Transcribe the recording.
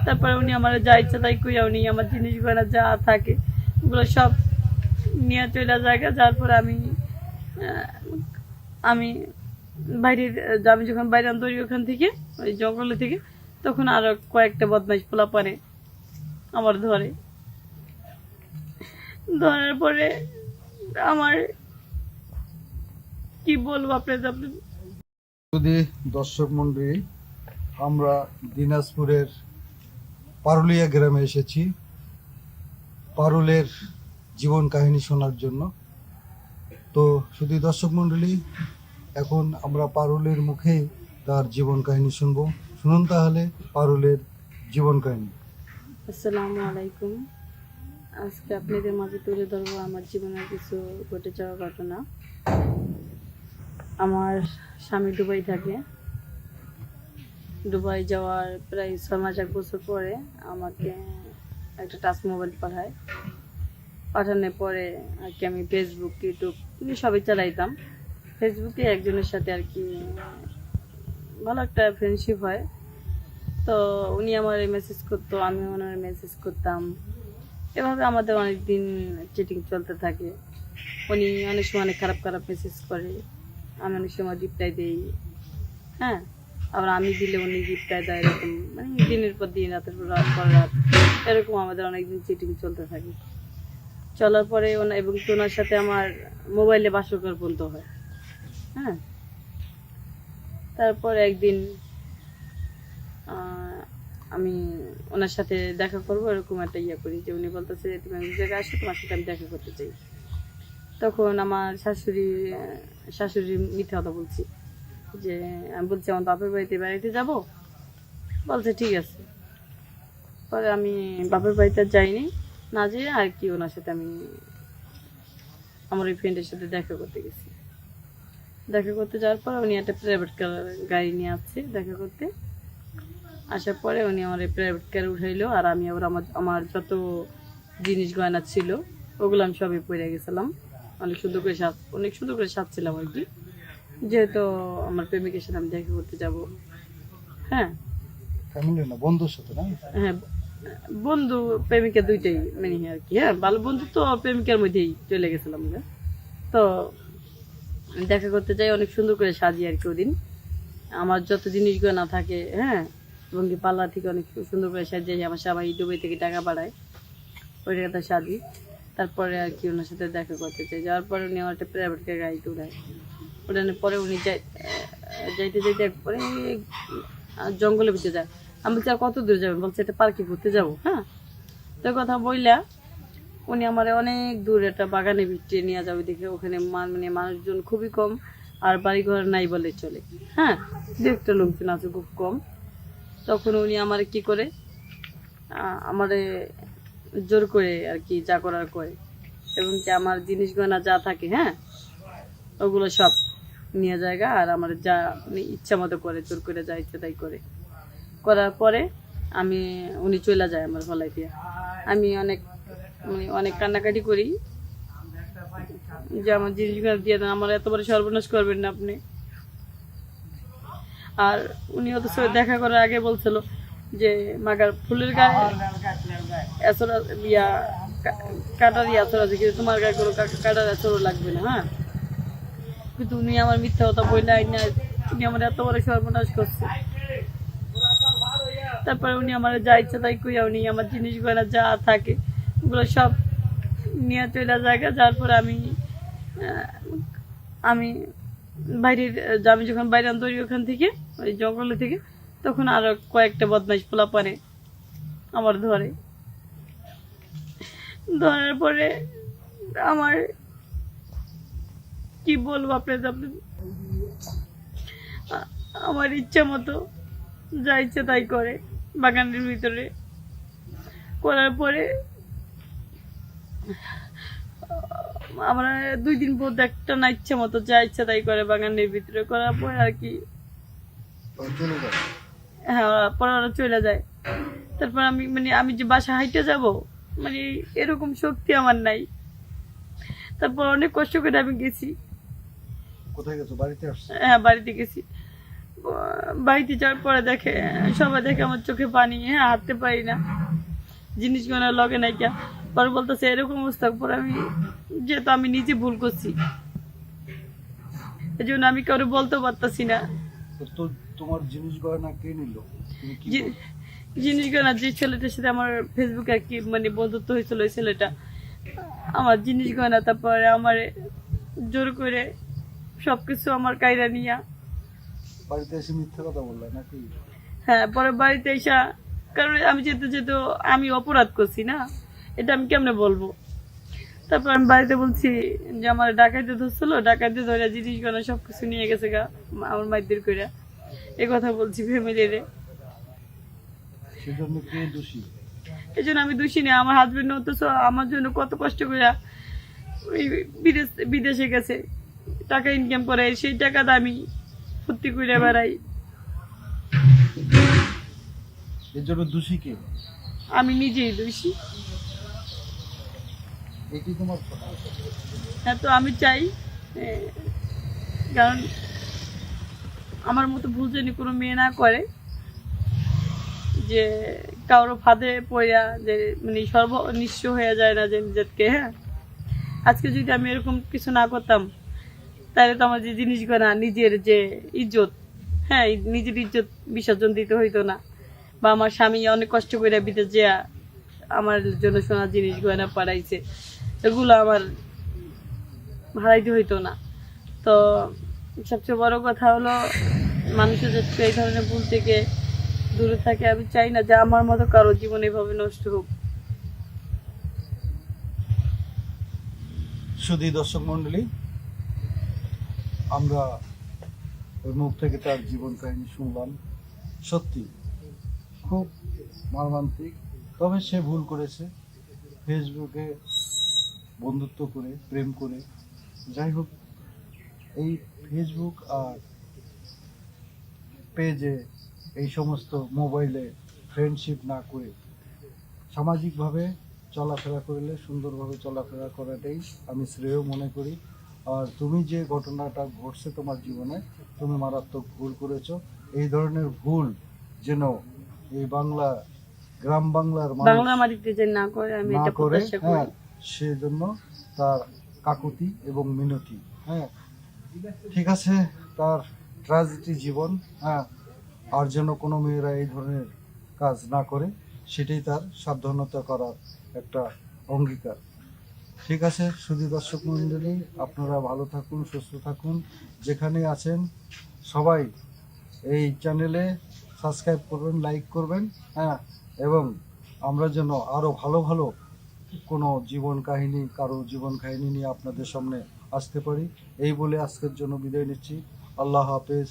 তারপরে উনি আমার যা ইচ্ছা তাই কইয়া উনি আমার জিনিস গয়না যা থাকে ওগুলো সব নিয়ে চলে জায়গা। যার পরে আহ, আমি বাইরের আমি যখন বাইরে আন্তরি ওখান থেকে ওই জঙ্গলে থেকে, তখন আরো কয়েকটা বদমাইশ পোলা পানে আমার ধরার পরে আমার কি বলবো আপনাদের। যদি দর্শক মন্ডলী, আমরা দিনাজপুরের পারুলিয়া গ্রামে এসেছি পারুলের জীবন কাহিনী শোনার জন্য। তো শুধু দর্শক মন্ডলী, এখন আমরা পারুলের মুখেই তার জীবন কাহিনী শুনবো। শুনুন তাহলে পারুলের জীবন কাহিনী। আসসালামু আলাইকুম। আজকে আপনাদের মাঝে তুলে ধরবো আমার জীবনের কিছু ঘটে যাওয়া ঘটনা। আমার স্বামী দুবাই থাকে। দুবাই যাওয়ার প্রায় 6 মাস 1 বছর পরে আমাকে একটা টাচ মোবাইল পাঠানোর পরে আর কি আমি ফেসবুক ইউটিউব সবই চালাইতাম। ফেসবুকে একজনের সাথে আর কি ভালো একটা ফ্রেন্ডশিপ হয়। তো উনি আমার মেসেজ করতো, আমি ওনার মেসেজ করতাম। এভাবে আমাদের অনেক দিন চিটিং চলতে থাকে। উনি অনেক সময় অনেক খারাপ খারাপ মেসেজ করে, আমি অনেক সময় রিপ্লাই দিই। হ্যাঁ, আবার আমি দিলে উনি রিপ্লাই দেয়, এরকম মানে দিনের পর দিন, রাতের পর রাত এরকম আমাদের অনেকদিন চিটিং চলতে থাকে। চলার পরে এবং ওনার সাথে আমার মোবাইলে বাসরঘর বন্ধ হয়। হ্যাঁ, তারপর একদিন আমি ওনার সাথে দেখা করবো এরকম একটা করি, যে উনি বলতেছে যে তুমি এক জায়গায় আসো, তোমার সাথে আমি দেখা করতে চাই। তখন আমার শাশুড়ি মিথ্যা কথা বলছি, যে আমি বলছি আমার বাপের বাড়িতে বেড়াইতে যাব। বলছে ঠিক আছে। পরে আমি বাপের বাড়িতে যাইনি, না যেয়ে আর কি ওনার সাথে আমি আমার ওই ফ্রেন্ডের সাথে দেখা করতে গেছি। দেখা করতে যাওয়ার পর উনি একটা প্রাইভেট গাড়ি নিয়ে আসছে দেখা করতে। আসার পরে উনি আমার প্রাইভেট কারে উঠাইলো, আর আমি আবার আমার যত জিনিস গয়না ছিল ওগুলো আমি সবই পরে গেছিলাম। অনেক সুন্দর করে সাজছিলাম আর কি, যেহেতু আমার প্রেমিকের সাথে আমি দেখা করতে যাব। হ্যাঁ, ফ্যামিলি না, বন্ধুর সাথে না? হ্যাঁ, বন্ধু প্রেমিকা দুইটাই মানে আর কি। হ্যাঁ, ভালো বন্ধু তো প্রেমিকার মধ্যেই চলে গেছিলাম। তো দেখা করতে যাই, অনেক সুন্দর করে সাজি আর কি। ওদিন আমার যত জিনিস গয়না থাকে, হ্যাঁ, এবং কি পাল্লা থেকে অনেক সুন্দর করে সাজিয়ে আমার সবাই দুবাই থেকে টাকা পাঠায়, ওই টাকাটা সাজি। তারপরে আর কি ওনার সাথে দেখা করতে চাই। যাওয়ার পরে উনি আমার একটা প্রাইভেট গাড়িতে উঠানোর পরে উনি যাইতে একবারে জঙ্গলের ভিতরে যায়। আমি বলছি আর কত দূর যাবেন? বলছে এটা পার্কে ঘুরতে যাবো। হ্যাঁ, তো কথা বললা উনি আমার অনেক দূর একটা বাগানে ভিতরে নিয়ে যাবে দেখে। ওখানে মানে মানুষজন খুবই কম, আর বাড়িঘর নাই বলে চলে। হ্যাঁ, দু একটা লোকজন আছে খুব কম। তখন উনি আমার কি করে, আমারে জোর করে আর কি যা করার করে, এবং কি আমার জিনিস গয়না যা থাকে, হ্যাঁ, ওগুলো সব নিয়ে জায়গা। আর আমার যা মানে ইচ্ছা মতো করে, জোর করে যা ইচ্ছা তাই করার পরে উনি চলে যায় আমার গলায় দিয়ে। আমি অনেক কান্নাকাটি করি যে আমার জিনিসগুলো দিয়ে দেন, আমার এত বড় সর্বনাশ করবেন না আপনি। আর উনি অথচ দেখা করার আগে বলছিল যে মাগার ফুলের গায়ে এছড়া ইয়া কাটার এছর আছে, কিন্তু তোমার গায়ে কোনো কাটার এছরও লাগবে না। হ্যাঁ, কিন্তু উনি আমার মিথ্যা কথা বললে আইনা উনি আমার এত বড় সর্বনাশ করছে। তারপরে উনি আমার যা ইচ্ছা তাই কইয়া উনি আমার জিনিস গয়না যা থাকে ওগুলো সব নিয়ে চলে জায়গা। যার পরে আমি বাইরের আমি যখন বাইরে আন্তরি ওখান থেকে ওই জঙ্গলে থেকে, তখন আরো কয়েকটা বদমাইশ পোলা পানে আমার ধরার পরে আমার কি বলবো আপনাদের। আমার ইচ্ছা মতো যা ইচ্ছা তাই করে বাগানের ভিতরে। করার পরে আমরা 2 দিন পর একটা না ইচ্ছা মতো যা ইচ্ছা তাই করে বাগানের ভিতরে। করার পরে আর কি, হ্যাঁ, পরে ওরা চলে যায়। তারপর আমি যে বাসা হাইটে যাব, মানে এরকম শক্তি আমার নাই। তারপর অনেক কষ্ট করে আমি গেছি। কোথায় গেছো? বাড়িতে আসছো? হ্যাঁ, বাড়িতে গেছি। বাড়িতে যাওয়ার পরে দেখে সবাই দেখে আমার চোখে পানি, হ্যাঁ হাঁটতে পারি না, জিনিসগুলো লগে নাইকা। পরে বলতেছে এরকম অবস্থা। পরে আমি যেহেতু আমি নিজে ভুল করছি, এই জন্য আমি কাউকে বলতে পারতাছি না। তো তোমার জিনিস গয়না কে নিল, তুমি কি জি- বলো? জিনিসগুলো যে ছেলেটার সাথে আমার ফেসবুকে আর কি মানে বন্ধুত্ব হয়েছিল, ওই ছেলেটা আমার জিনিস গয়না, তারপরে আমার জোর করে সবকিছু আমার কায়রা নিয়া। বাড়িতে এসে মিথ্যা কথা বললা নাকি? হ্যাঁ, পরে বাড়িতে এসা, কারণ আমি যেহেতু আমি অপরাধ করছি না, এটা আমি কেমনে বলবো। তারপর আমি বাড়িতে বলছি যে আমার ডাকাইতে ধরছিল, ডাকাইতে ধরে জিনিস গয়না সবকিছু নিয়ে গেছে গা আমার মাইদের কইরা, এই কথা বলছি ফ্যামিলিরে। সেজন্য কে দোষী? এই জন্য আমি দোষী নেই। আমার হাজবেন্ড অথচ আমার জন্য কত কষ্ট করে ওই বিদেশে গেছে, টাকা ইনকাম করে, সেই টাকাটা আমি ফুর্তি করে বেড়াই। এর জন্য দোষী কে? আমি নিজেই দোষী। এটি তোমার কথা। হ্যাঁ, তো আমি চাই এ, কারণ আমার মতো ভুল যেন কোনো মেয়ে না করে, যে কারো ফাঁদে পড়া যে মানে নিঃস্ব হয়ে যায় না যে নিজেকে। হ্যাঁ, আজকে যদি আমি এরকম কিছু না করতাম, তাহলে তো আমার যে জিনিসগুলো, নিজের যে ইজ্জত, হ্যাঁ নিজের ইজ্জত বিসর্জন দিতে হইতো না, বা আমার স্বামী অনেক কষ্ট করে বিদেশ যে আমার জন্য সোনার জিনিস গয়না পাঠাইছে, এগুলো আমার হারাইতে হইতো না। তো সবচেয়ে বড় কথা হলো মানুষের যাতে এই ধরনের ভুল থেকে দূরে থাকে। আমি চাই না যে আমার মতো কারো জীবন এভাবে নষ্ট হোক। শুধু দর্শক মন্ডলী, আমরা ওর মুখ থেকে তার জীবন কাহিনী শুনলাম। সত্যি খুব মর্মান্তিক। তবে সে ভুল করেছে, ফেসবুকে বন্ধুত্ব করে, প্রেম করে। যাই হোক, এই ফেসবুক আর পেজে, এই সমস্ত মোবাইলে ফ্রেন্ডশিপ না করে সামাজিকভাবে চলাফেরা করলে, সুন্দরভাবে চলাফেরা করাটাই আমি শ্রেয় মনে করি। আর তুমি যে ঘটনাটা ঘটছে তোমার জীবনে, তুমি মারাত্মক ভুল করেছো। এই ধরনের ভুল যেন এই বাংলা, গ্রাম বাংলার বাংলা মানুষ মাটিতে যে না করে, আমি না এটা করে, প্রত্যাশা হ্যাঁ, করি। সেজন্য তার কাকুতি এবং মিনতি। হ্যাঁ, ঠিক আছে, তার ট্র্যাজেডি জীবন। হ্যাঁ, আর যেন কোনো মেয়েরা এই ধরনের কাজ না করে, সেটাই তার সাবধানতা করার একটা অঙ্গীকার। ঠিক আছে, শুধু দর্শক মণ্ডলী, আপনারা ভালো থাকুন, সুস্থ থাকুন, যেখানে আছেন সবাই এই চ্যানেলে সাবস্ক্রাইব করবেন, লাইক করবেন। হ্যাঁ, এবং আমরা যেন আরও ভালো ভালো কোনো জীবন কাহিনী, কারো জীবন কাহিনী নিয়ে আপনাদের সামনে আসতে পারি, এই বলে আজকের জন্য বিদায় নিচ্ছি। আল্লাহ হাফেজ।